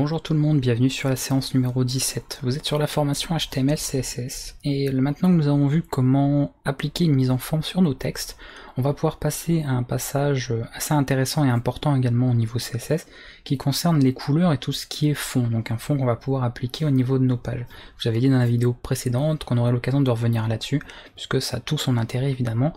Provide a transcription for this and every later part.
Bonjour tout le monde, bienvenue sur la séance numéro 17. Vous êtes sur la formation HTML, CSS. Et maintenant que nous avons vu comment appliquer une mise en forme sur nos textes, on va pouvoir passer à un passage assez intéressant et important également au niveau CSS, qui concerne les couleurs et tout ce qui est fond. Donc un fond qu'on va pouvoir appliquer au niveau de nos pages. Je vous avais dit dans la vidéo précédente qu'on aurait l'occasion de revenir là-dessus, puisque ça a tout son intérêt évidemment.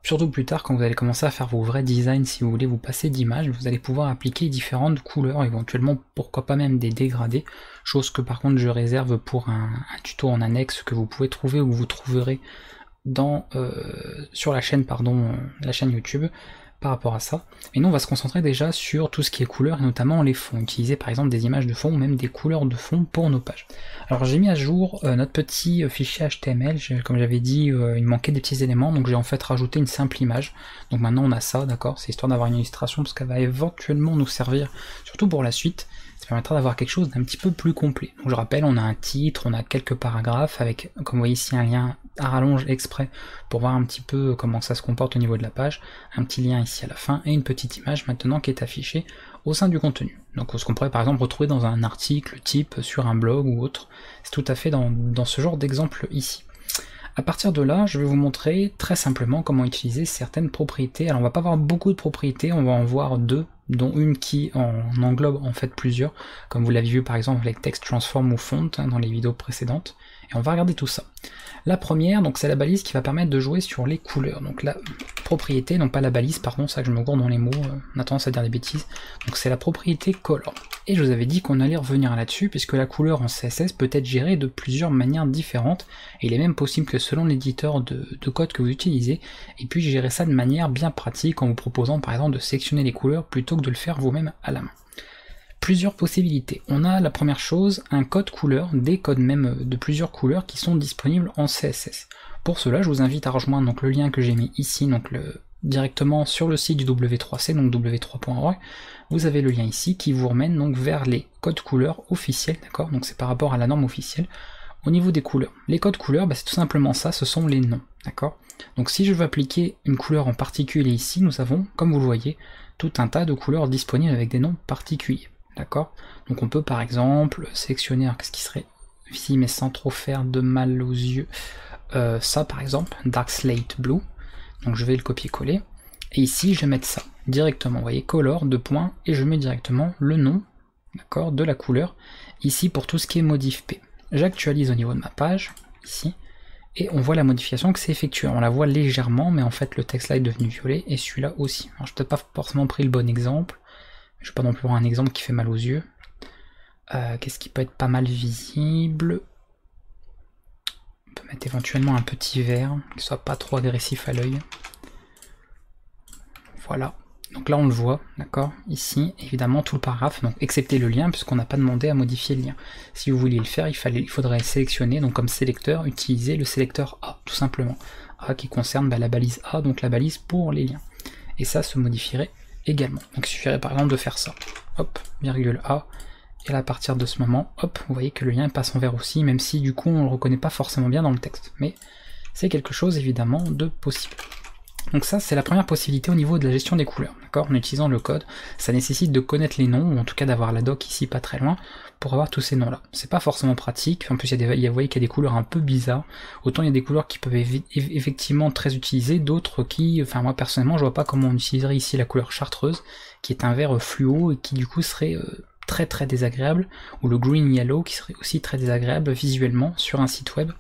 Surtout plus tard quand vous allez commencer à faire vos vrais designs, si vous voulez vous passer d'image, vous allez pouvoir appliquer différentes couleurs, éventuellement pourquoi pas même des dégradés, chose que par contre je réserve pour un tuto en annexe que vous pouvez trouver ou que vous trouverez dans, sur la chaîne, la chaîne YouTube par rapport à ça. Et nous on va se concentrer déjà sur tout ce qui est couleurs et notamment les fonds, utiliser par exemple des images de fond ou même des couleurs de fond pour nos pages. Alors j'ai mis à jour notre petit fichier HTML, comme j'avais dit il manquait des petits éléments, donc j'ai en fait rajouté une simple image. Donc maintenant on a ça, d'accord, c'est histoire d'avoir une illustration parce qu'elle va éventuellement nous servir, surtout pour la suite. Ça permettra d'avoir quelque chose d'un petit peu plus complet. Donc je rappelle, on a un titre, on a quelques paragraphes avec, comme vous voyez ici, un lien à rallonge exprès pour voir un petit peu comment ça se comporte au niveau de la page, un petit lien ici à la fin et une petite image maintenant qui est affichée au sein du contenu. Donc ce qu'on pourrait par exemple retrouver dans un article type sur un blog ou autre, c'est tout à fait dans ce genre d'exemple ici. À partir de là, je vais vous montrer très simplement comment utiliser certaines propriétés. Alors on va pas avoir beaucoup de propriétés, on va en voir deux, dont une qui en englobe en fait plusieurs, comme vous l'avez vu par exemple avec Text Transform ou Font dans les vidéos précédentes, et on va regarder tout ça. La première, donc c'est la balise qui va permettre de jouer sur les couleurs, donc la propriété, non pas la balise, pardon, c'est ça que je me gourde dans les mots, on a tendance à dire des bêtises, donc c'est la propriété color. Et je vous avais dit qu'on allait revenir là-dessus, puisque la couleur en CSS peut être gérée de plusieurs manières différentes, et il est même possible que selon l'éditeur de code que vous utilisez, et puis gérer ça de manière bien pratique en vous proposant par exemple de sélectionner les couleurs plutôt que de le faire vous-même à la main. Plusieurs possibilités. On a la première chose, un code couleur, des codes même de plusieurs couleurs qui sont disponibles en CSS. Pour cela, je vous invite à rejoindre donc le lien que j'ai mis ici, donc directement sur le site du W3C, donc w3.org. Vous avez le lien ici qui vous remène donc vers les codes couleurs officiels, d'accord? Donc c'est par rapport à la norme officielle. Au niveau des couleurs, les codes couleurs, c'est tout simplement ça, ce sont les noms, d'accord? Donc si je veux appliquer une couleur en particulier ici, nous avons, comme vous le voyez, tout un tas de couleurs disponibles avec des noms particuliers. D'accord? Donc on peut par exemple sélectionner, alors qu'est-ce qui serait visible mais sans trop faire de mal aux yeux, ça par exemple, Dark Slate Blue, donc je vais le copier-coller, et ici je vais mettre ça directement, vous voyez, color, deux points, et je mets directement le nom, d'accord, de la couleur, ici pour tout ce qui est modif P. J'actualise au niveau de ma page, ici, et on voit la modification que c'est effectué, on la voit légèrement, mais en fait le texte là est devenu violet, et celui-là aussi. Alors je n'ai peut-être pas forcément pris le bon exemple, je ne vais pas non plus avoir un exemple qui fait mal aux yeux. Qu'est-ce qui peut être pas mal visible? On peut mettre éventuellement un petit vert, qui soit pas trop agressif à l'œil. Voilà. Donc là on le voit, d'accord? Ici, évidemment, tout le paragraphe, donc excepté le lien, puisqu'on n'a pas demandé à modifier le lien. Si vous vouliez le faire, il faudrait sélectionner, donc comme sélecteur, utiliser le sélecteur A, tout simplement. A qui concerne la balise A, donc la balise pour les liens. Et ça se modifierait également. Donc il suffirait par exemple de faire ça, hop, virgule A, et là à partir de ce moment, hop, vous voyez que le lien passe en vert aussi, même si du coup on le reconnaît pas forcément bien dans le texte, mais c'est quelque chose évidemment de possible. Donc ça c'est la première possibilité au niveau de la gestion des couleurs, d'accord, en utilisant le code. Ça nécessite de connaître les noms, ou en tout cas d'avoir la doc ici pas très loin, pour avoir tous ces noms là. C'est pas forcément pratique, en plus vous voyez qu'il y a des couleurs un peu bizarres, autant il y a des couleurs qui peuvent effectivement très utilisées, d'autres qui, enfin moi personnellement je vois pas comment on utiliserait ici la couleur chartreuse, qui est un vert fluo et qui du coup serait très très désagréable, ou le green yellow qui serait aussi très désagréable visuellement sur un site web,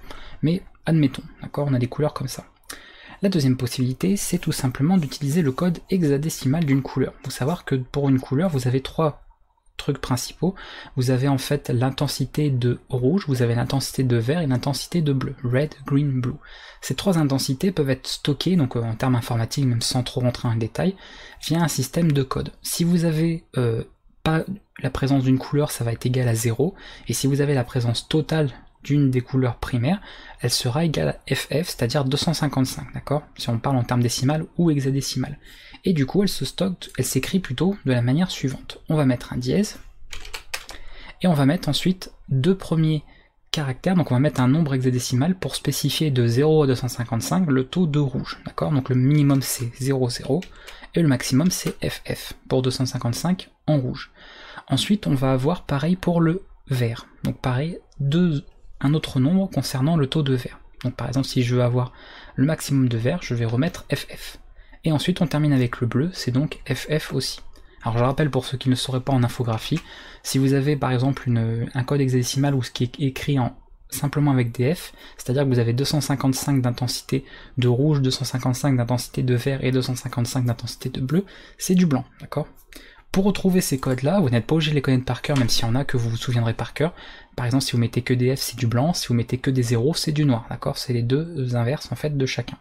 mais admettons, d'accord, on a des couleurs comme ça. La deuxième possibilité, c'est tout simplement d'utiliser le code hexadécimal d'une couleur. Il faut savoir que pour une couleur, vous avez trois trucs principaux. Vous avez en fait l'intensité de rouge, vous avez l'intensité de vert et l'intensité de bleu, red, green, blue. Ces trois intensités peuvent être stockées, donc en termes informatiques, même sans trop rentrer en détail, via un système de code. Si vous avez pas la présence d'une couleur, ça va être égal à 0, et si vous avez la présence totale d'une des couleurs primaires, elle sera égale à FF, c'est-à-dire 255, d'accord? Si on parle en termes décimales ou hexadécimales. Et du coup, elle s'écrit plutôt de la manière suivante. On va mettre un dièse, et on va mettre ensuite deux premiers caractères, donc on va mettre un nombre hexadécimal pour spécifier de 0 à 255 le taux de rouge, d'accord? Donc le minimum c'est 0,0, et le maximum c'est FF, pour 255 en rouge. Ensuite, on va avoir pareil pour le vert. Donc pareil, un autre nombre concernant le taux de vert. Donc par exemple, si je veux avoir le maximum de vert, je vais remettre FF. Et ensuite, on termine avec le bleu, c'est donc FF aussi. Alors je rappelle pour ceux qui ne sauraient pas en infographie, si vous avez par exemple un code hexadécimal ou ce qui est écrit simplement avec des F, c'est-à-dire que vous avez 255 d'intensité de rouge, 255 d'intensité de vert et 255 d'intensité de bleu, c'est du blanc, d'accord? Pour retrouver ces codes-là, vous n'êtes pas obligé de les connaître par cœur, même s'il y en a que vous vous souviendrez par cœur. Par exemple, si vous mettez que des F, c'est du blanc, si vous mettez que des zéros, c'est du noir, d'accord? C'est les deux inverses en fait de chacun.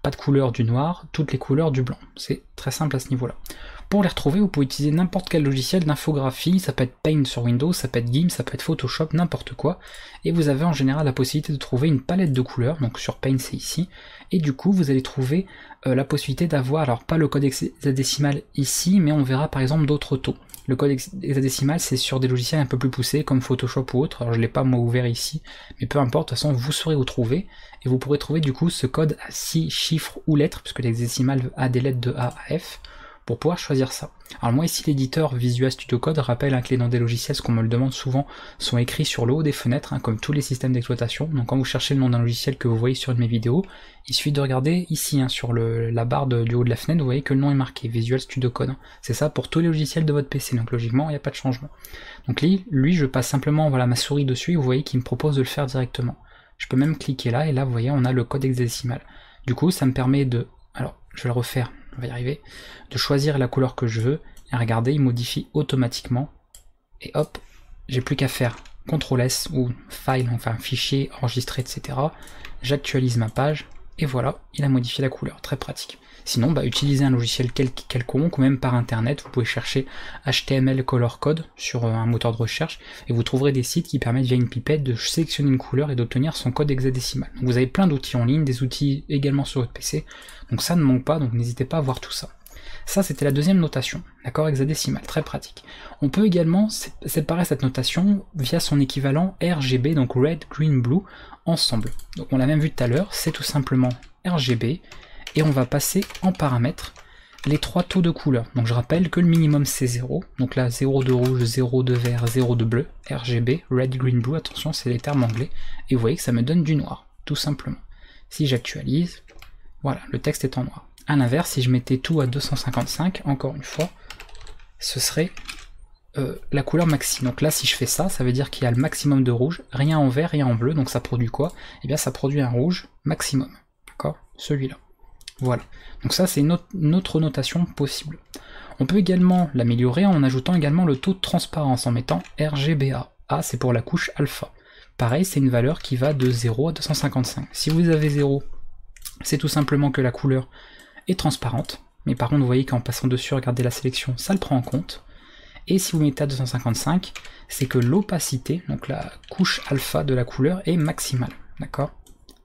Pas de couleur du noir, toutes les couleurs du blanc. C'est très simple à ce niveau-là. Pour les retrouver, vous pouvez utiliser n'importe quel logiciel d'infographie, ça peut être Paint sur Windows, ça peut être GIMP, ça peut être Photoshop, n'importe quoi, et vous avez en général la possibilité de trouver une palette de couleurs, donc sur Paint c'est ici, et du coup vous allez trouver la possibilité d'avoir, alors pas le code hexadécimal ici, mais on verra par exemple d'autres taux. Le code hexadécimal c'est sur des logiciels un peu plus poussés comme Photoshop ou autre, alors je ne l'ai pas moi ouvert ici, mais peu importe, de toute façon vous saurez où trouver, et vous pourrez trouver du coup ce code à 6 chiffres ou lettres, puisque l'hexadécimal a des lettres de A à F, pour pouvoir choisir ça. Alors moi ici l'éditeur Visual Studio Code rappelle que les noms des logiciels, ce qu'on me le demande souvent, sont écrits sur le haut des fenêtres, comme tous les systèmes d'exploitation. Donc quand vous cherchez le nom d'un logiciel que vous voyez sur une de mes vidéos, il suffit de regarder ici sur la barre du haut de la fenêtre, vous voyez que le nom est marqué, Visual Studio Code. C'est ça pour tous les logiciels de votre PC, donc logiquement il n'y a pas de changement. Donc lui je passe simplement ma souris dessus et vous voyez qu'il me propose de le faire directement. Je peux même cliquer là et là vous voyez on a le code hexadécimal. Du coup ça me permet de, alors je vais le refaire, on va y arriver, de choisir la couleur que je veux, et regardez, il modifie automatiquement, et hop, j'ai plus qu'à faire CTRL S ou file, enfin fichier, enregistrer, etc. J'actualise ma page, et voilà, il a modifié la couleur, très pratique. Sinon, utilisez un logiciel quelconque, ou même par internet, vous pouvez chercher HTML Color Code sur un moteur de recherche, et vous trouverez des sites qui permettent via une pipette de sélectionner une couleur et d'obtenir son code hexadécimal. Donc vous avez plein d'outils en ligne, des outils également sur votre PC, donc ça ne manque pas, donc n'hésitez pas à voir tout ça. Ça c'était la deuxième notation, d'accord, hexadécimal, très pratique. On peut également séparer cette notation via son équivalent RGB, donc Red, Green, Blue, ensemble. Donc on l'a même vu tout à l'heure, c'est tout simplement RGB, et on va passer en paramètres les trois taux de couleur. Donc je rappelle que le minimum c'est 0, donc là 0 de rouge, 0 de vert, 0 de bleu, RGB, Red, Green, Blue, attention c'est les termes anglais, et vous voyez que ça me donne du noir, tout simplement. Si j'actualise, voilà, le texte est en noir. A l'inverse, si je mettais tout à 255, encore une fois, ce serait la couleur maxi. Donc là, si je fais ça, ça veut dire qu'il y a le maximum de rouge, rien en vert, rien en bleu, donc ça produit quoi? Eh bien, ça produit un rouge maximum, d'accord? Celui-là. Voilà. Donc ça, c'est une autre notation possible. On peut également l'améliorer en ajoutant également le taux de transparence, en mettant RGBA. A, c'est pour la couche alpha. Pareil, c'est une valeur qui va de 0 à 255. Si vous avez 0, c'est tout simplement que la couleur est transparente, mais par contre vous voyez qu'en passant dessus, regardez la sélection, ça le prend en compte. Et si vous mettez à 255, c'est que l'opacité, donc la couche alpha de la couleur, est maximale, d'accord?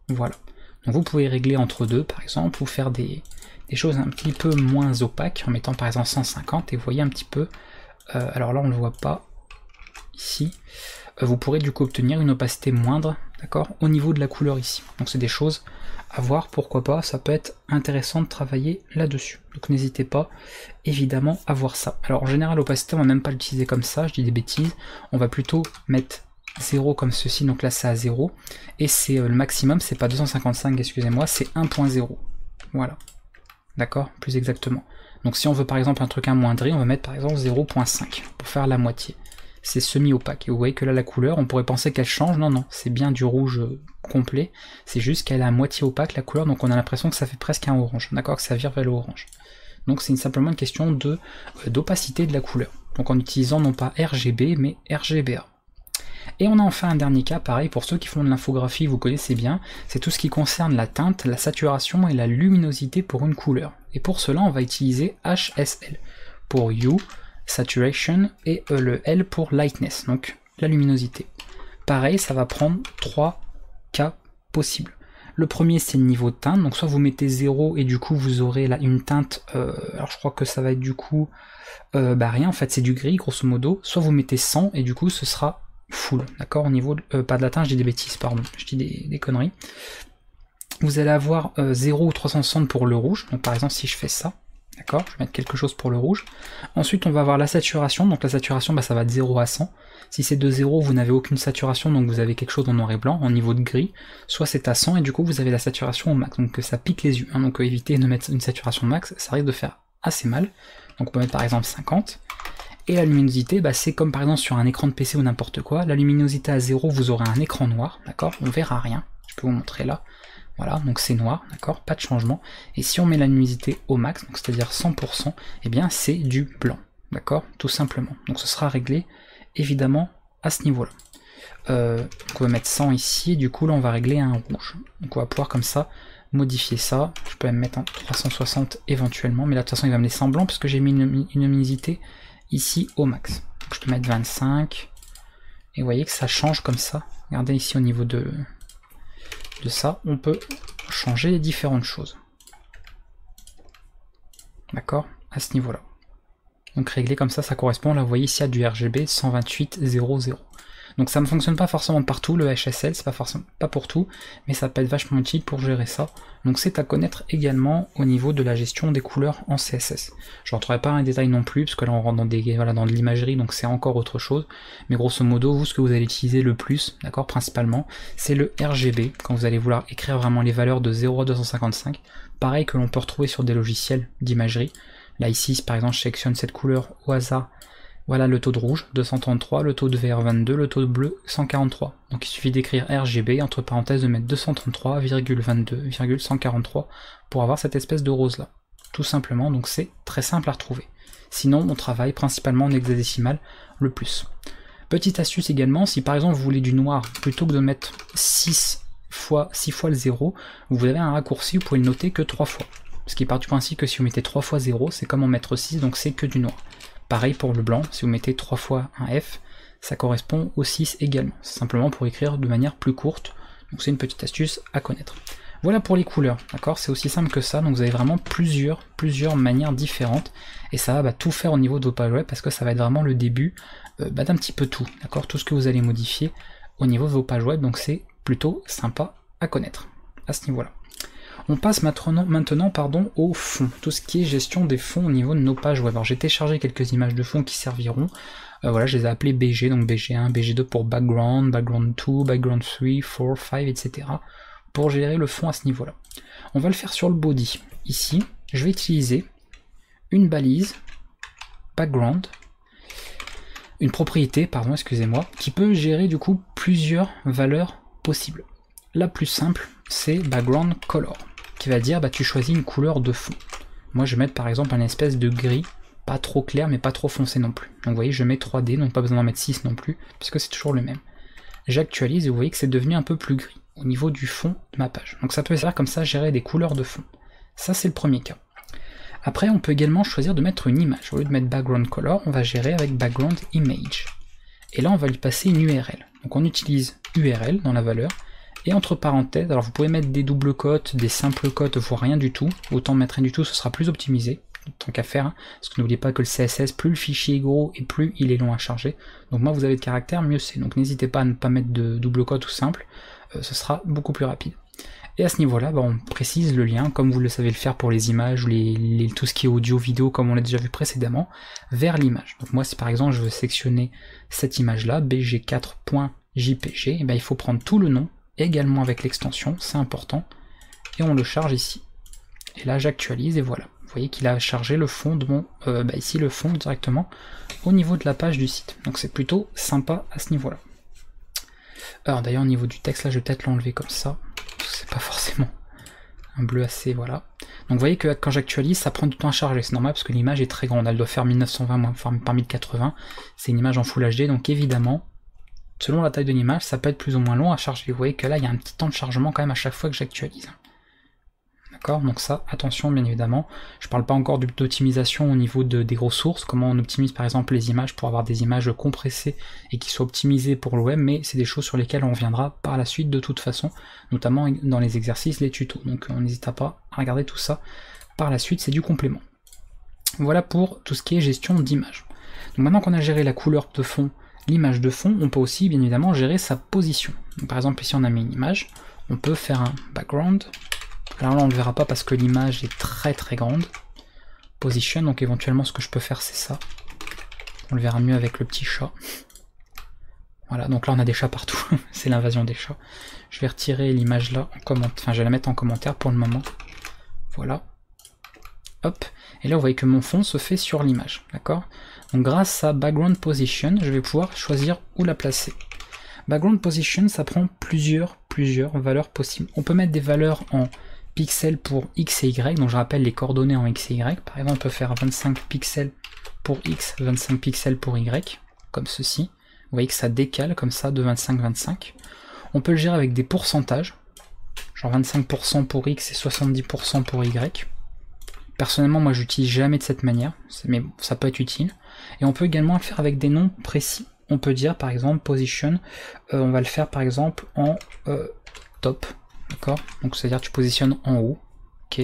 Voilà. Donc vous pouvez régler entre deux, par exemple, ou faire des choses un petit peu moins opaques, en mettant par exemple 150, et vous voyez un petit peu, alors là on ne le voit pas, ici, vous pourrez du coup obtenir une opacité moindre, d'accord, au niveau de la couleur ici. Donc c'est des choses à voir, pourquoi pas, ça peut être intéressant de travailler là-dessus. Donc n'hésitez pas, évidemment, à voir ça. Alors en général, l'opacité, on va même pas l'utiliser comme ça, je dis des bêtises, on va plutôt mettre 0 comme ceci, donc là c'est à 0, et c'est le maximum, c'est pas 255, excusez-moi, c'est 1.0. Voilà. D'accord, plus exactement. Donc si on veut par exemple un truc amoindri, on va mettre par exemple 0.5 pour faire la moitié. C'est semi-opaque. Et vous voyez que là la couleur, on pourrait penser qu'elle change, non, non, c'est bien du rouge complet, c'est juste qu'elle est à moitié opaque la couleur, donc on a l'impression que ça fait presque un orange, d'accord, que ça vire vers le orange. Donc c'est simplement une question d'opacité de la couleur, donc en utilisant non pas RGB, mais RGBA. Et on a enfin un dernier cas, pareil, pour ceux qui font de l'infographie, vous connaissez bien, c'est tout ce qui concerne la teinte, la saturation et la luminosité pour une couleur. Et pour cela, on va utiliser HSL, pour Hue, Saturation, et le L pour Lightness, donc la luminosité. Pareil, ça va prendre 3 cas possibles. Le premier, c'est le niveau de teinte, donc soit vous mettez 0 et du coup vous aurez là une teinte, alors je crois que ça va être du coup, rien, en fait c'est du gris grosso modo, soit vous mettez 100 et du coup ce sera full, d'accord, au niveau, pas de la teinte, je dis des bêtises, pardon, je dis des conneries. Vous allez avoir 0 ou 360 pour le rouge, donc par exemple si je fais ça, D'accord, je vais mettre quelque chose pour le rouge. Ensuite, on va avoir la saturation. Donc la saturation, bah, ça va de 0 à 100. Si c'est de 0, vous n'avez aucune saturation, donc vous avez quelque chose en noir et blanc, en niveau de gris. Soit c'est à 100, et du coup, vous avez la saturation au max. Donc ça pique les yeux. Hein, donc évitez de mettre une saturation max, ça risque de faire assez mal. Donc on peut mettre par exemple 50. Et la luminosité, bah, c'est comme par exemple sur un écran de PC ou n'importe quoi. La luminosité à 0, vous aurez un écran noir, d'accord? On verra rien. Je peux vous montrer là. Voilà, donc c'est noir, d'accord, pas de changement. Et si on met la luminosité au max, donc c'est-à-dire 100%, eh bien c'est du blanc, d'accord, tout simplement. Donc ce sera réglé évidemment à ce niveau-là. On va mettre 100 ici, et du coup là on va régler un rouge. Donc on va pouvoir comme ça modifier ça. Je peux même mettre un 360 éventuellement, mais là de toute façon il va me laisser en blanc parce que j'ai mis une luminosité ici au max. Donc, je peux mettre 25, et vous voyez que ça change comme ça. Regardez ici au niveau de ça, on peut changer les différentes choses. D'accord, à ce niveau-là. Donc régler comme ça correspond, là vous voyez ici à du RGB 128.00. Donc ça ne fonctionne pas forcément partout, le HSL, c'est pas pour tout, mais ça peut être vachement utile pour gérer ça. Donc c'est à connaître également au niveau de la gestion des couleurs en CSS. Je ne rentrerai pas dans les détails non plus, parce que là on rentre dans de l'imagerie, donc c'est encore autre chose. Mais grosso modo, vous, ce que vous allez utiliser le plus, d'accord, principalement, c'est le RGB, quand vous allez vouloir écrire vraiment les valeurs de 0 à 255, pareil que l'on peut retrouver sur des logiciels d'imagerie. Là ici, par exemple, je sélectionne cette couleur au hasard. Voilà le taux de rouge, 233, le taux de vert, 22, le taux de bleu, 143. Donc il suffit d'écrire RGB, entre parenthèses de mettre 233,22,143 pour avoir cette espèce de rose là. Tout simplement, donc c'est très simple à retrouver. Sinon, on travaille principalement en hexadécimal le plus. Petite astuce également, si par exemple vous voulez du noir, plutôt que de mettre 6 fois le 0, vous avez un raccourci, vous pouvez le noter que 3 fois. Ce qui part du principe que si vous mettez 3 fois 0, c'est comme en mettre 6, donc c'est que du noir. Pareil pour le blanc, si vous mettez 3 fois un F, ça correspond au 6 également. C'est simplement pour écrire de manière plus courte, donc c'est une petite astuce à connaître. Voilà pour les couleurs, d'accord, c'est aussi simple que ça, donc vous avez vraiment plusieurs manières différentes, et ça va tout faire au niveau de vos pages web, parce que ça va être vraiment le début d'un petit peu tout, d'accord, tout ce que vous allez modifier au niveau de vos pages web, donc c'est plutôt sympa à connaître, à ce niveau-là. On passe maintenant au fond, tout ce qui est gestion des fonds au niveau de nos pages web. Alors j'ai téléchargé quelques images de fond qui serviront, voilà, je les ai appelées BG, donc BG1, BG2 pour background, background 2, background 3, 4, 5, etc. pour gérer le fond à ce niveau-là. On va le faire sur le body. Ici, je vais utiliser une balise, background, une propriété, pardon, excusez-moi, qui peut gérer du coup plusieurs valeurs possibles. La plus simple, c'est background color, qui va dire bah tu choisis une couleur de fond. Moi je vais mettre par exemple un espèce de gris, pas trop clair mais pas trop foncé non plus. Donc vous voyez je mets 3D, donc pas besoin d'en mettre 6 non plus, puisque c'est toujours le même. J'actualise et vous voyez que c'est devenu un peu plus gris au niveau du fond de ma page. Donc ça peut servir comme ça, gérer des couleurs de fond. Ça c'est le premier cas. Après on peut également choisir de mettre une image. Au lieu de mettre background color, on va gérer avec background image. Et là on va lui passer une URL. Donc on utilise URL dans la valeur. Et entre parenthèses, alors vous pouvez mettre des doubles cotes, des simples cotes, voire rien du tout. Autant mettre rien du tout, ce sera plus optimisé, tant qu'à faire. Hein, parce que n'oubliez pas que le CSS, plus le fichier est gros et plus il est long à charger. Donc moi vous avez de caractère, mieux c'est. Donc n'hésitez pas à ne pas mettre de double cote ou simple, ce sera beaucoup plus rapide. Et à ce niveau-là, bah, on précise le lien, comme vous le savez le faire pour les images, tout ce qui est audio, vidéo, comme on l'a déjà vu précédemment, vers l'image. Donc moi si par exemple je veux sélectionner cette image-là, bg4.jpg, et ben, il faut prendre tout le nom, également avec l'extension, c'est important, et on le charge ici. Et là j'actualise et voilà. Vous voyez qu'il a chargé le fond de mon, ici le fond directement au niveau de la page du site. Donc c'est plutôt sympa à ce niveau-là. Alors d'ailleurs au niveau du texte là je vais peut-être l'enlever comme ça. C'est pas forcément un bleu assez, voilà. Donc vous voyez que quand j'actualise ça prend du temps à charger, c'est normal parce que l'image est très grande, elle doit faire 1920 par 1080, c'est une image en Full HD, donc évidemment selon la taille de l'image, ça peut être plus ou moins long à charger. Vous voyez que là, il y a un petit temps de chargement quand même à chaque fois que j'actualise. D'accord? Donc ça, attention bien évidemment. Je ne parle pas encore d'optimisation au niveau des grosses sources, comment on optimise par exemple les images pour avoir des images compressées et qui soient optimisées pour le web, mais c'est des choses sur lesquelles on reviendra par la suite de toute façon, notamment dans les exercices, les tutos. Donc on n'hésitera pas à regarder tout ça par la suite, c'est du complément. Voilà pour tout ce qui est gestion d'images. Donc maintenant qu'on a géré la couleur de fond, l'image de fond, on peut aussi bien évidemment gérer sa position. Donc, par exemple ici on a mis une image, on peut faire un background, alors là on ne le verra pas parce que l'image est très grande, position, donc éventuellement ce que je peux faire c'est ça. On le verra mieux avec le petit chat. Voilà, donc là on a des chats partout, c'est l'invasion des chats. Je vais retirer l'image là en commentaire, enfin je vais la mettre en commentaire pour le moment. Voilà. Hop, et là vous voyez que mon fond se fait sur l'image, d'accord? Donc grâce à Background Position, je vais pouvoir choisir où la placer. Background Position, ça prend plusieurs valeurs possibles. On peut mettre des valeurs en pixels pour X et Y, donc je rappelle les coordonnées en X et Y. Par exemple, on peut faire 25 pixels pour X, 25 pixels pour Y, comme ceci. Vous voyez que ça décale comme ça de 25-25. On peut le gérer avec des pourcentages, genre 25% pour X et 70% pour Y. Personnellement, moi j'utilise jamais de cette manière, mais ça peut être utile. Et on peut également le faire avec des noms précis. On peut dire par exemple position, on va le faire par exemple en top, d'accord? Donc c'est-à-dire tu positionnes en haut, ok.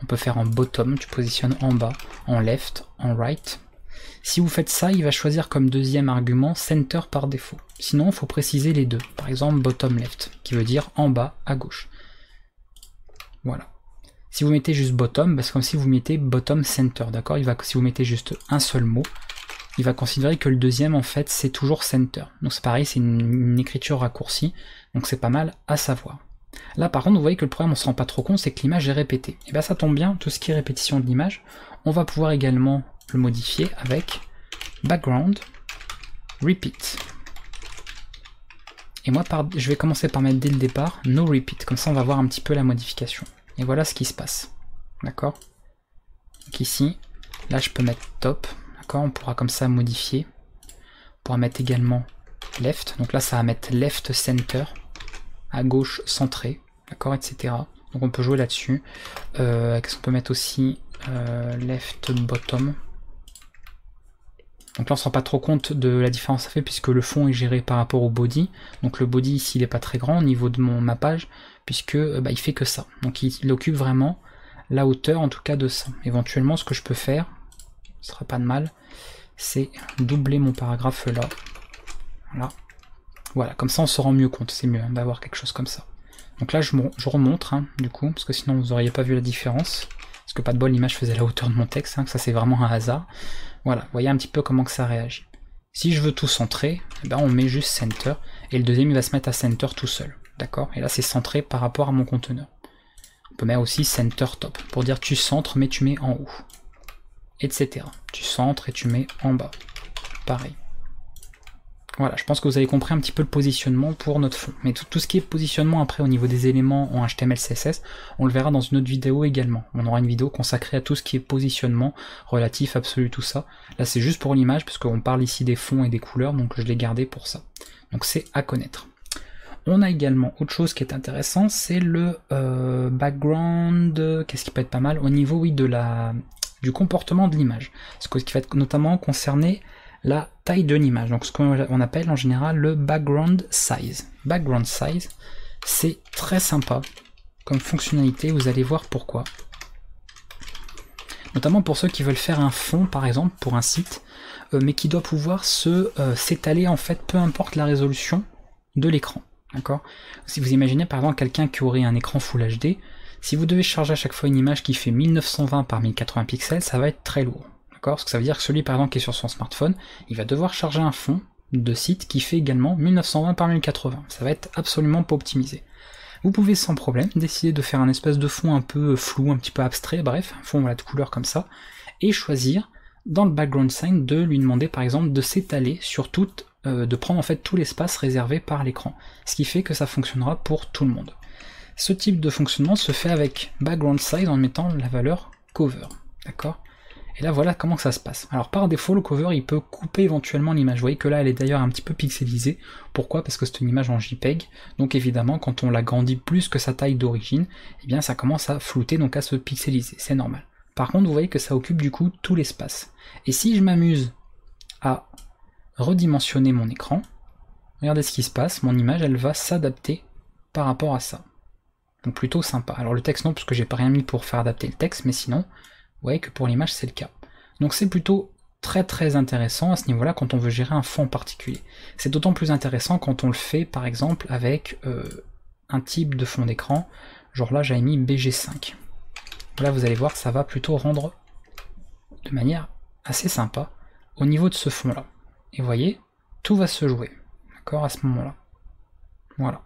On peut faire en bottom, tu positionnes en bas, en left, en right. Si vous faites ça, il va choisir comme deuxième argument center par défaut. Sinon, il faut préciser les deux. Par exemple bottom left, qui veut dire en bas à gauche. Voilà. Si vous mettez juste bottom, c'est comme si vous mettez bottom center, d'accord? Si vous mettez juste un seul mot, il va considérer que le deuxième en fait c'est toujours center. Donc c'est pareil, c'est une écriture raccourcie, donc c'est pas mal à savoir. Là par contre vous voyez que le problème on se rend pas trop compte, c'est que l'image est répétée. Et bien ça tombe bien, tout ce qui est répétition de l'image, on va pouvoir également le modifier avec background repeat. Et moi je vais commencer par mettre dès le départ no repeat, comme ça on va voir un petit peu la modification. Et voilà ce qui se passe. D'accord? Donc ici, là je peux mettre top. D'accord? On pourra comme ça modifier. On pourra mettre également left. Donc là ça va mettre left center. À gauche centré. D'accord? Etc. Donc on peut jouer là-dessus. Qu'est-ce qu'on peut mettre aussi? Left bottom. Donc là on se rend pas trop compte de la différence que ça fait puisque le fond est géré par rapport au body. Donc le body ici il n'est pas très grand au niveau de ma page puisque il fait que ça. Donc il occupe vraiment la hauteur en tout cas de ça. Éventuellement ce que je peux faire, ce sera pas de mal, c'est doubler mon paragraphe là. Voilà. Voilà, comme ça on se rend mieux compte, c'est mieux hein, d'avoir quelque chose comme ça. Donc là je remontre hein, du coup, parce que sinon vous n'auriez pas vu la différence. Parce que pas de bol, l'image faisait la hauteur de mon texte, hein, ça c'est vraiment un hasard. Voilà, vous voyez un petit peu comment que ça réagit. Si je veux tout centrer, eh ben on met juste center, et le deuxième il va se mettre à center tout seul. D'accord? Et là c'est centré par rapport à mon conteneur. On peut mettre aussi center top, pour dire tu centres mais tu mets en haut. Etc. Tu centres et tu mets en bas. Pareil. Voilà, je pense que vous avez compris un petit peu le positionnement pour notre fond. Mais tout ce qui est positionnement après au niveau des éléments en HTML, CSS, on le verra dans une autre vidéo également. On aura une vidéo consacrée à tout ce qui est positionnement, relatif, absolu, tout ça. Là c'est juste pour l'image, parce qu'on parle ici des fonds et des couleurs, donc je l'ai gardé pour ça. Donc c'est à connaître. On a également autre chose qui est intéressant, c'est le background, qu'est-ce qui peut être pas mal, au niveau oui, du comportement de l'image. Ce qui va être notamment concerner la taille de l'image, donc ce qu'on appelle en général le background size. Background size, c'est très sympa comme fonctionnalité, vous allez voir pourquoi. Notamment pour ceux qui veulent faire un fond par exemple pour un site, mais qui doit pouvoir s'étaler en fait peu importe la résolution de l'écran. D'accord? Si vous imaginez par exemple quelqu'un qui aurait un écran Full HD, si vous devez charger à chaque fois une image qui fait 1920 par 1080 pixels, ça va être très lourd. Parce que ça veut dire que celui par exemple qui est sur son smartphone, il va devoir charger un fond de site qui fait également 1920 par 1080. Ça va être absolument pas optimisé. Vous pouvez sans problème décider de faire un espèce de fond un peu flou, un petit peu abstrait, bref, un fond voilà, de couleur comme ça, et choisir dans le background sign de lui demander par exemple de s'étaler sur de prendre en fait tout l'espace réservé par l'écran. Ce qui fait que ça fonctionnera pour tout le monde. Ce type de fonctionnement se fait avec background size en mettant la valeur cover. D'accord ? Et là voilà comment ça se passe. Alors par défaut le cover il peut couper éventuellement l'image. Vous voyez que là elle est d'ailleurs un petit peu pixelisée. Pourquoi? Parce que c'est une image en JPEG. Donc évidemment quand on l'agrandit plus que sa taille d'origine, eh bien ça commence à flouter, donc à se pixeliser. C'est normal. Par contre vous voyez que ça occupe du coup tout l'espace. Et si je m'amuse à redimensionner mon écran, regardez ce qui se passe, mon image elle va s'adapter par rapport à ça. Donc plutôt sympa. Alors le texte non, parce que j'ai pas rien mis pour faire adapter le texte, mais sinon vous voyez que pour l'image c'est le cas. Donc c'est plutôt très très intéressant à ce niveau-là quand on veut gérer un fond en particulier. C'est d'autant plus intéressant quand on le fait par exemple avec un type de fond d'écran, genre là j'avais mis BG5. Là vous allez voir ça va plutôt rendre de manière assez sympa au niveau de ce fond-là. Et vous voyez, tout va se jouer, d'accord, à ce moment-là. Voilà.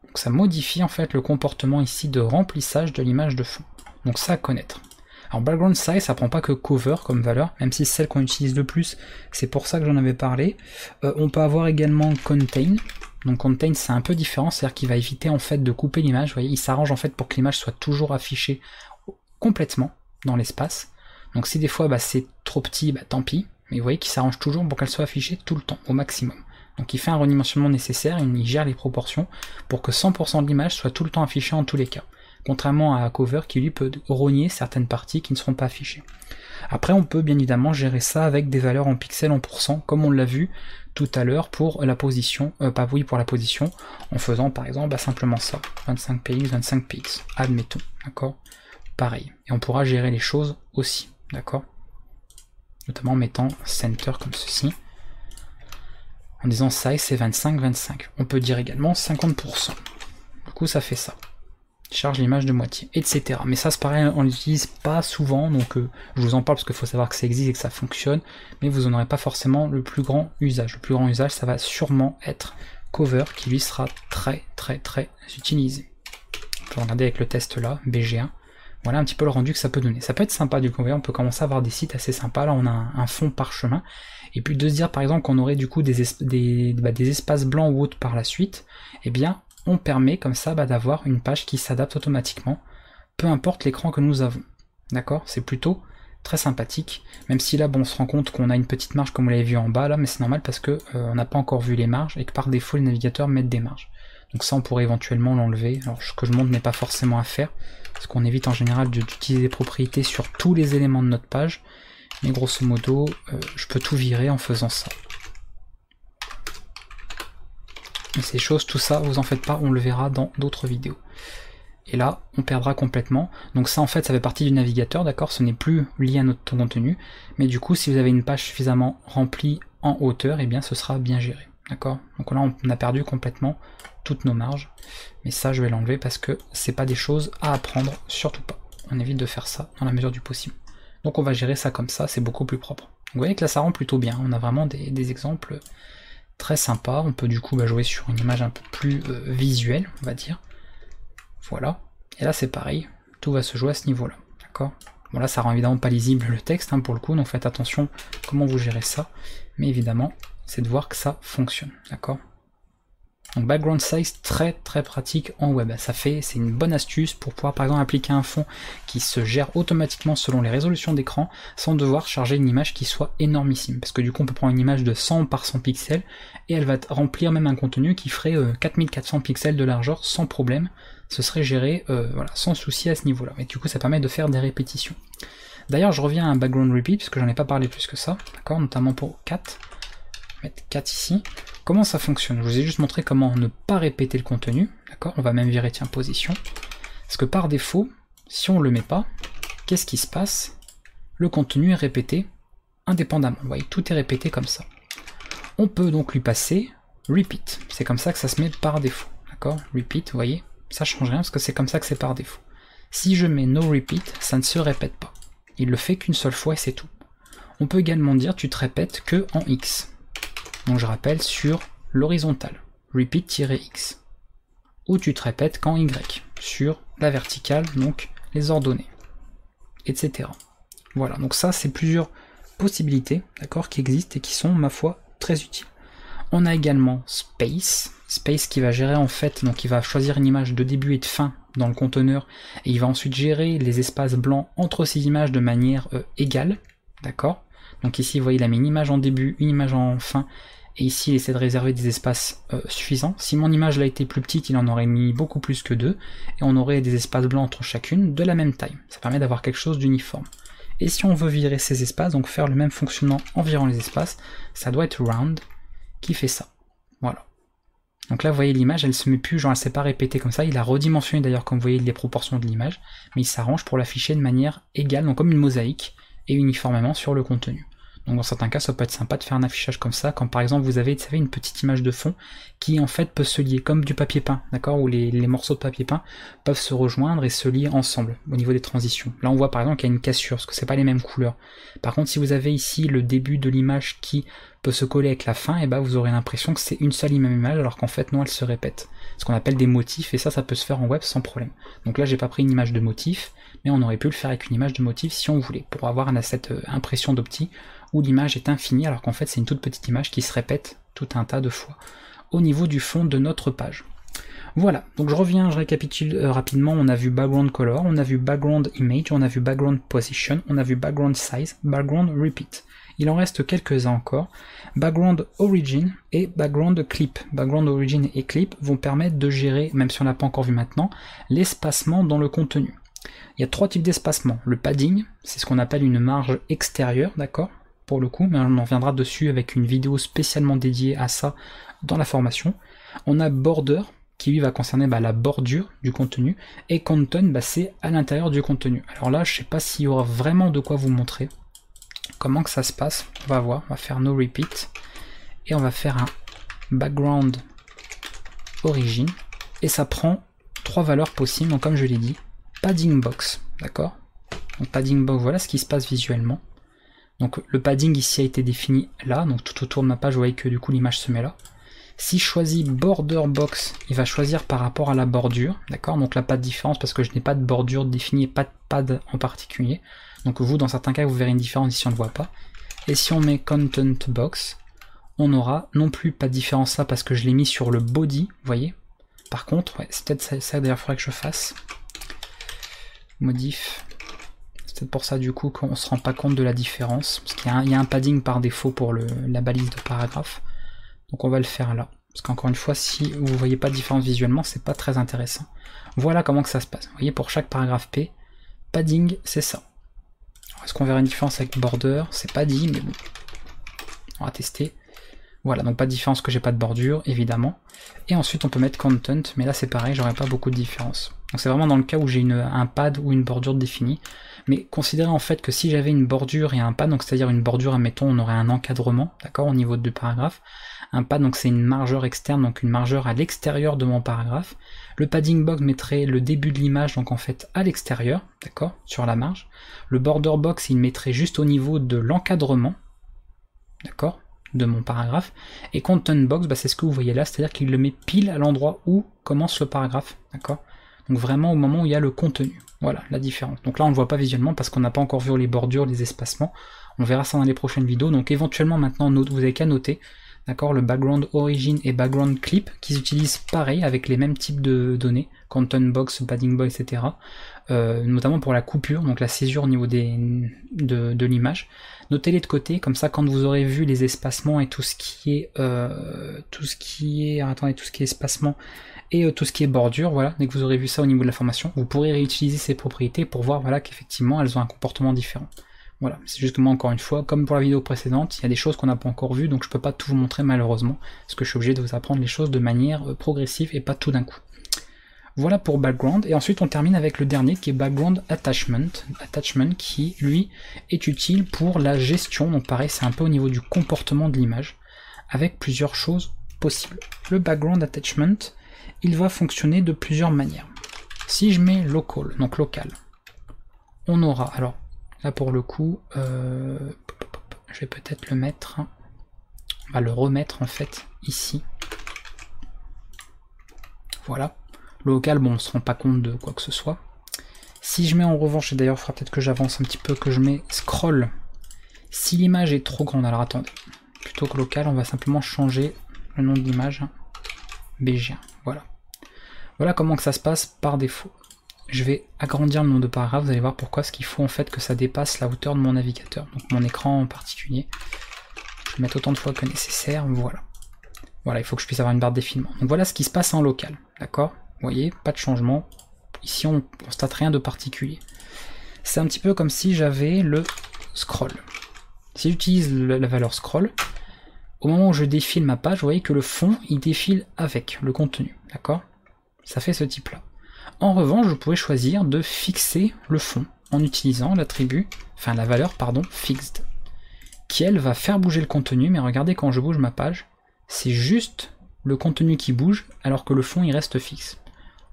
Donc ça modifie en fait le comportement ici de remplissage de l'image de fond. Donc ça à connaître. Alors background size, ça prend pas que cover comme valeur, même si c'est celle qu'on utilise le plus, c'est pour ça que j'en avais parlé. On peut avoir également contain. Donc contain c'est un peu différent, c'est-à-dire qu'il va éviter en fait de couper l'image. Vous voyez, il s'arrange en fait pour que l'image soit toujours affichée complètement dans l'espace. Donc si des fois c'est trop petit, tant pis. Mais vous voyez qu'il s'arrange toujours pour qu'elle soit affichée tout le temps, au maximum. Donc il fait un redimensionnement nécessaire, il gère les proportions pour que 100% de l'image soit tout le temps affichée en tous les cas. Contrairement à Cover qui lui peut rogner certaines parties qui ne seront pas affichées. Après on peut bien évidemment gérer ça avec des valeurs en pixels en pourcent, comme on l'a vu tout à l'heure pour la position, pour la position, en faisant par exemple simplement ça, 25px, 25px, admettons, d'accord? Pareil. Et on pourra gérer les choses aussi, d'accord? Notamment en mettant center comme ceci, en disant size c'est 25. On peut dire également 50%. Du coup ça fait ça. Charge l'image de moitié, etc. Mais ça c'est pareil, on l'utilise pas souvent, donc je vous en parle parce qu'il faut savoir que ça existe et que ça fonctionne, mais vous n'en aurez pas forcément le plus grand usage. Le plus grand usage, ça va sûrement être Cover, qui lui sera très utilisé. On peut regarder avec le test là, BG1. Voilà un petit peu le rendu que ça peut donner. Ça peut être sympa du coup, on peut commencer à avoir des sites assez sympas. Là on a un fond parchemin. Et puis de se dire par exemple qu'on aurait du coup des espaces blancs ou autres par la suite, eh bien on permet comme ça d'avoir une page qui s'adapte automatiquement, peu importe l'écran que nous avons. D'accord? C'est plutôt très sympathique, même si là on se rend compte qu'on a une petite marge comme vous l'avez vu en bas là, mais c'est normal parce que on n'a pas encore vu les marges et que par défaut les navigateurs mettent des marges. Donc ça on pourrait éventuellement l'enlever. Alors ce que je montre n'est pas forcément à faire, parce qu'on évite en général d'utiliser des propriétés sur tous les éléments de notre page, mais grosso modo je peux tout virer en faisant ça. Et ces choses, tout ça, vous en faites pas, on le verra dans d'autres vidéos. Et là, on perdra complètement. Donc ça, en fait, ça fait partie du navigateur, d'accord? Ce n'est plus lié à notre contenu. Mais du coup, si vous avez une page suffisamment remplie en hauteur, eh bien, ce sera bien géré, d'accord? Donc là, on a perdu complètement toutes nos marges. Mais ça, je vais l'enlever parce que c'est pas des choses à apprendre, surtout pas. On évite de faire ça dans la mesure du possible. Donc on va gérer ça comme ça, c'est beaucoup plus propre. Donc, vous voyez que là, ça rend plutôt bien. On a vraiment des exemples très sympa. On peut du coup jouer sur une image un peu plus visuelle, on va dire. Voilà. Et là c'est pareil, tout va se jouer à ce niveau-là. D'accord? Bon là ça rend évidemment pas lisible le texte pour le coup, donc faites attention comment vous gérez ça. Mais évidemment, c'est de voir que ça fonctionne. D'accord? Donc background size très pratique en web. C'est une bonne astuce pour pouvoir par exemple appliquer un fond qui se gère automatiquement selon les résolutions d'écran sans devoir charger une image qui soit énormissime. Parce que du coup on peut prendre une image de 100 par 100 pixels et elle va remplir même un contenu qui ferait 4400 pixels de largeur sans problème. Ce serait géré voilà, sans souci à ce niveau-là. Et du coup ça permet de faire des répétitions. D'ailleurs je reviens à un background repeat parce que j'en ai pas parlé plus que ça, d'accord, notamment pour 4. Mettre 4 ici. Comment ça fonctionne? Je vous ai juste montré comment ne pas répéter le contenu, d'accord? On va même virer, tiens, position. Parce que par défaut, si on ne le met pas, qu'est-ce qui se passe? Le contenu est répété indépendamment. Vous voyez, tout est répété comme ça. On peut donc lui passer repeat. C'est comme ça que ça se met par défaut, d'accord? Repeat, vous voyez, ça change rien parce que c'est comme ça que c'est par défaut. Si je mets no repeat, ça ne se répète pas. Il le fait qu'une seule fois et c'est tout. On peut également dire tu te répètes que en X. Donc je rappelle sur l'horizontale, repeat-x, ou tu te répètes qu'en Y, sur la verticale, donc les ordonnées, etc. Voilà, donc ça c'est plusieurs possibilités, d'accord, qui existent et qui sont, ma foi, très utiles. On a également space qui va gérer en fait, donc il va choisir une image de début et de fin dans le conteneur, et il va ensuite gérer les espaces blancs entre ces images de manière égale, d'accord. Donc ici, vous voyez, il a mis une image en début, une image en fin, et ici, il essaie de réserver des espaces suffisants. Si mon image a été plus petite, il en aurait mis beaucoup plus que 2, et on aurait des espaces blancs entre chacune de la même taille. Ça permet d'avoir quelque chose d'uniforme. Et si on veut virer ces espaces, donc faire le même fonctionnement en virant les espaces, ça doit être round qui fait ça. Voilà. Donc là, vous voyez, l'image, elle se met plus, genre elle s'est pas répétée comme ça. Il a redimensionné d'ailleurs, comme vous voyez, les proportions de l'image, mais il s'arrange pour l'afficher de manière égale, donc comme une mosaïque, et uniformément sur le contenu. Donc dans certains cas, ça peut être sympa de faire un affichage comme ça, quand par exemple vous avez, vous savez, une petite image de fond qui en fait peut se lier comme du papier peint, d'accord, où les morceaux de papier peint peuvent se rejoindre et se lier ensemble au niveau des transitions. Là on voit par exemple qu'il y a une cassure, parce que c'est pas les mêmes couleurs. Par contre, si vous avez ici le début de l'image qui peut se coller avec la fin, et bah vous aurez l'impression que c'est une seule même image, alors qu'en fait non, elle se répète. Ce qu'on appelle des motifs, et ça peut se faire en web sans problème. Donc là j'ai pas pris une image de motif, mais on aurait pu le faire avec une image de motif si on voulait, pour avoir cette impression d'opti où l'image est infinie, alors qu'en fait c'est une toute petite image qui se répète tout un tas de fois au niveau du fond de notre page. Voilà, donc je reviens, je récapitule rapidement. On a vu background color, on a vu background image, on a vu background position, on a vu background size, background repeat. Il en reste quelques-uns encore. Background origin et background clip. Background origin et clip vont permettre de gérer, même si on n'a pas encore vu maintenant, l'espacement dans le contenu. Il y a 3 types d'espacement. Le padding, c'est ce qu'on appelle une marge extérieure, d'accord, pour le coup, mais on en reviendra dessus avec une vidéo spécialement dédiée à ça dans la formation. On a border, qui lui va concerner la bordure du contenu, et content, c'est à l'intérieur du contenu. Alors là, je sais pas s'il y aura vraiment de quoi vous montrer comment que ça se passe. On va voir, on va faire no repeat, et on va faire un background origin, et ça prend 3 valeurs possibles, donc comme je l'ai dit, padding box, d'accord. Donc padding box, voilà ce qui se passe visuellement. Donc le padding ici a été défini là, donc tout autour de ma page, vous voyez que du coup l'image se met là. Si je choisis border box, il va choisir par rapport à la bordure, d'accord. Donc là pas de différence parce que je n'ai pas de bordure définie et pas de pad en particulier. Donc vous, dans certains cas, vous verrez une différence ici on ne le voit pas. Et si on met content box, on n'aura non plus pas de différence là parce que je l'ai mis sur le body, vous voyez. Par contre, ouais, c'est peut-être ça d'ailleurs il faudrait que je fasse. Modif. C'est peut-être pour ça du coup qu'on se rend pas compte de la différence, parce qu'il y a un padding par défaut pour la balise de paragraphe. Donc on va le faire là. Parce qu'encore une fois, si vous ne voyez pas de différence visuellement, c'est pas très intéressant. Voilà comment que ça se passe. Vous voyez, pour chaque paragraphe P, padding, c'est ça. Est-ce qu'on verra une différence avec border? C'est pas dit, mais bon. On va tester. Voilà, donc pas de différence que j'ai pas de bordure, évidemment. Et ensuite on peut mettre content, mais là c'est pareil, j'aurai pas beaucoup de différence. Donc c'est vraiment dans le cas où j'ai un pad ou une bordure définie. Mais considérez en fait que si j'avais une bordure et un pad, donc c'est-à-dire une bordure, admettons, on aurait un encadrement, d'accord, au niveau du paragraphe. Un pad, donc c'est une margeur externe, donc une margeur à l'extérieur de mon paragraphe. Le padding box mettrait le début de l'image, donc en fait à l'extérieur, d'accord, sur la marge. Le border box, il mettrait juste au niveau de l'encadrement, d'accord, de mon paragraphe. Et content box, c'est ce que vous voyez là, c'est-à-dire qu'il le met pile à l'endroit où commence le paragraphe, d'accord. Donc vraiment au moment où il y a le contenu. Voilà la différence. Donc là on ne le voit pas visuellement parce qu'on n'a pas encore vu les bordures, les espacements. On verra ça dans les prochaines vidéos. Donc éventuellement maintenant vous avez qu'à noter, d'accord, le background origin et background clip qui utilisent pareil avec les mêmes types de données, content box, padding box, etc. Notamment pour la coupure, donc la césure au niveau de l'image. Notez-les de côté, comme ça quand vous aurez vu les espacements et tout ce qui est espacement et tout ce qui est bordure, voilà, dès que vous aurez vu ça au niveau de la formation, vous pourrez réutiliser ces propriétés pour voir, voilà, qu'effectivement elles ont un comportement différent. Voilà, c'est juste que moi encore une fois, comme pour la vidéo précédente, il y a des choses qu'on n'a pas encore vues, donc je peux pas tout vous montrer malheureusement, parce que je suis obligé de vous apprendre les choses de manière progressive et pas tout d'un coup. Voilà pour background, et ensuite on termine avec le dernier qui est background attachment, qui lui est utile pour la gestion, donc pareil c'est un peu au niveau du comportement de l'image, avec plusieurs choses possibles. Le background attachment, il va fonctionner de plusieurs manières. Si je mets local, donc local, on aura, alors là pour le coup, je vais peut-être le mettre, on va le remettre en fait ici, voilà. Le local, bon, on ne se rend pas compte de quoi que ce soit. Si je mets en revanche, et d'ailleurs il faudra peut-être que j'avance un petit peu, que je mets scroll, si l'image est trop grande, alors attendez, plutôt que local, on va simplement changer le nom de l'image, BG1, voilà. Voilà comment que ça se passe par défaut. Je vais agrandir le nombre de paragraphes, vous allez voir pourquoi, parce qu'il faut en fait que ça dépasse la hauteur de mon navigateur, donc mon écran en particulier. Je vais mettre autant de fois que nécessaire, voilà. Voilà, il faut que je puisse avoir une barre de défilement. Donc voilà ce qui se passe en local, d'accord? Vous voyez, pas de changement. Ici, on ne constate rien de particulier. C'est un petit peu comme si j'avais le scroll. Si j'utilise la valeur scroll, au moment où je défile ma page, vous voyez que le fond, il défile avec le contenu, d'accord? Ça fait ce type-là. En revanche, je pourrais choisir de fixer le fond en utilisant l'attribut, enfin la valeur, pardon, fixed, qui elle va faire bouger le contenu, mais regardez quand je bouge ma page, c'est juste le contenu qui bouge alors que le fond il reste fixe.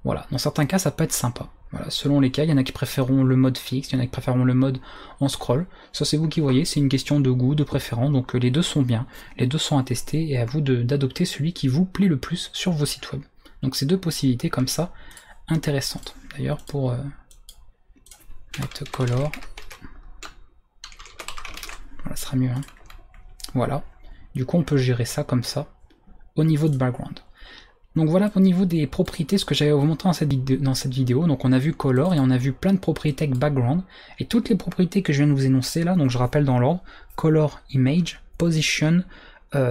Voilà, dans certains cas ça peut être sympa. Voilà, selon les cas, il y en a qui préféreront le mode fixe, il y en a qui préféreront le mode en scroll. Ça c'est vous qui voyez, c'est une question de goût, de préférence, donc les deux sont bien, les deux sont à tester et à vous d'adopter celui qui vous plaît le plus sur vos sites web. Donc c'est deux possibilités comme ça intéressantes. D'ailleurs pour mettre color, voilà, ça sera mieux. Hein. Voilà, du coup on peut gérer ça comme ça au niveau de background. Donc voilà au niveau des propriétés ce que j'avais à vous montrer dans cette vidéo. Donc on a vu color et on a vu plein de propriétés avec background. Et toutes les propriétés que je viens de vous énoncer là, donc je rappelle dans l'ordre, color, image, position,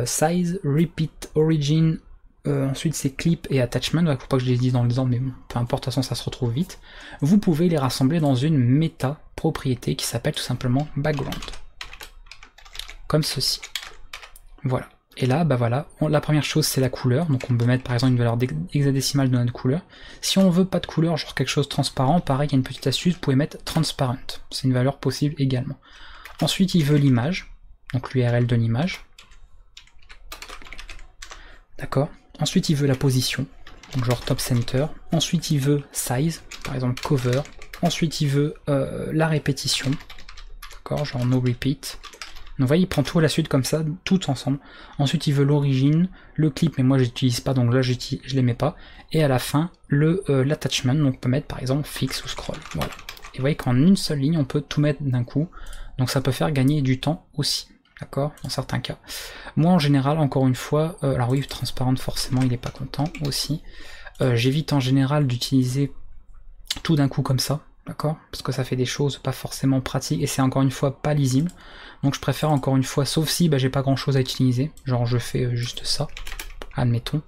size, repeat, origin, ensuite c'est clip et attachment. Il ne faut pas que je les dise dans les ordres, mais bon, peu importe, de toute façon ça se retrouve vite. Vous pouvez les rassembler dans une méta propriété qui s'appelle tout simplement background. Comme ceci. Voilà. Et là, bah voilà, la première chose c'est la couleur, donc on peut mettre par exemple une valeur hexadécimale de notre couleur. Si on veut pas de couleur, genre quelque chose de transparent, pareil, il y a une petite astuce, vous pouvez mettre transparent, c'est une valeur possible également. Ensuite il veut l'image, donc l'URL de l'image. D'accord. Ensuite il veut la position, donc genre top center. Ensuite il veut size, par exemple cover. Ensuite il veut la répétition, d'accord, genre no repeat. Donc vous voyez, il prend tout à la suite comme ça, tout ensemble. Ensuite il veut l'origine, le clip, mais moi je n'utilise pas, donc là je les mets pas. Et à la fin, l'attachment, donc on peut mettre par exemple fixe ou scroll. Voilà. Et vous voyez qu'en une seule ligne, on peut tout mettre d'un coup. Donc ça peut faire gagner du temps aussi. D'accord, dans certains cas. Moi en général, encore une fois, alors oui, transparente forcément, il n'est pas content aussi. J'évite en général d'utiliser tout d'un coup comme ça. D'accord, parce que ça fait des choses pas forcément pratiques et c'est encore une fois pas lisible. Donc je préfère encore une fois, sauf si j'ai pas grand chose à utiliser, genre je fais juste ça, admettons.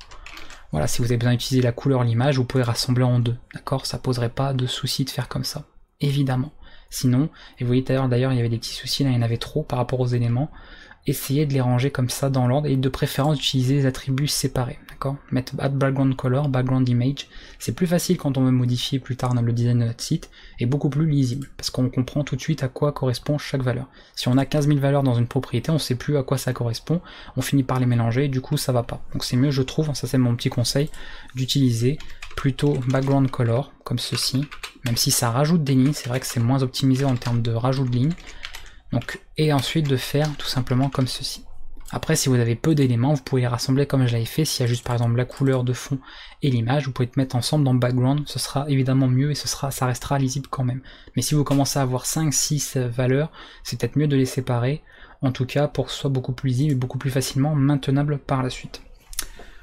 Voilà, si vous avez besoin d'utiliser la couleur, l'image, vous pouvez rassembler en deux, d'accord, ça poserait pas de souci de faire comme ça, évidemment. Sinon, et vous voyez d'ailleurs il y avait des petits soucis, là il y en avait trop par rapport aux éléments, essayez de les ranger comme ça dans l'ordre et de préférence utiliser les attributs séparés, d'accord. Mettre add background color, background image, c'est plus facile quand on veut modifier plus tard dans le design de notre site et beaucoup plus lisible parce qu'on comprend tout de suite à quoi correspond chaque valeur. Si on a 15 000 valeurs dans une propriété, on sait plus à quoi ça correspond, on finit par les mélanger et du coup ça va pas. Donc c'est mieux, je trouve, ça c'est mon petit conseil, d'utiliser plutôt background color comme ceci, même si ça rajoute des lignes, c'est vrai que c'est moins optimisé en termes de rajout de lignes. Donc, et ensuite de faire tout simplement comme ceci. Après, si vous avez peu d'éléments, vous pouvez les rassembler comme je l'avais fait. S'il y a juste par exemple la couleur de fond et l'image, vous pouvez te mettre ensemble dans background, ce sera évidemment mieux et ça restera lisible quand même. Mais si vous commencez à avoir 5-6 valeurs, c'est peut-être mieux de les séparer, en tout cas pour que ce soit beaucoup plus lisible et beaucoup plus facilement maintenable par la suite.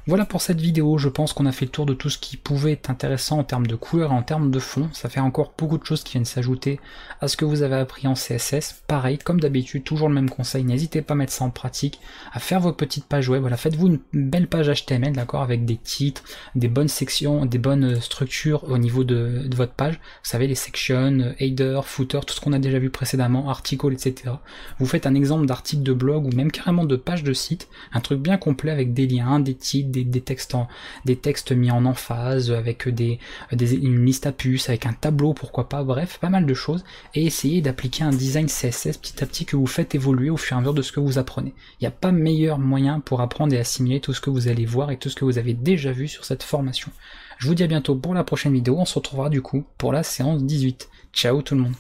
Voilà pour cette vidéo, je pense qu'on a fait le tour de tout ce qui pouvait être intéressant en termes de couleur et en termes de fond. Ça fait encore beaucoup de choses qui viennent s'ajouter à ce que vous avez appris en CSS. Pareil, comme d'habitude, toujours le même conseil, n'hésitez pas à mettre ça en pratique, à faire vos petites pages web. Voilà, faites-vous une belle page HTML, d'accord, avec des titres, des bonnes sections, des bonnes structures au niveau de votre page. Vous savez, les sections, header, footer, tout ce qu'on a déjà vu précédemment, articles, etc. Vous faites un exemple d'article de blog ou même carrément de page de site, un truc bien complet avec des liens, des titres, des textes mis en emphase, avec une liste à puces, avec un tableau, pourquoi pas, bref, pas mal de choses, et essayez d'appliquer un design CSS petit à petit que vous faites évoluer au fur et à mesure de ce que vous apprenez. Il n'y a pas meilleur moyen pour apprendre et assimiler tout ce que vous allez voir et tout ce que vous avez déjà vu sur cette formation. Je vous dis à bientôt pour la prochaine vidéo, on se retrouvera du coup pour la séance 18. Ciao tout le monde.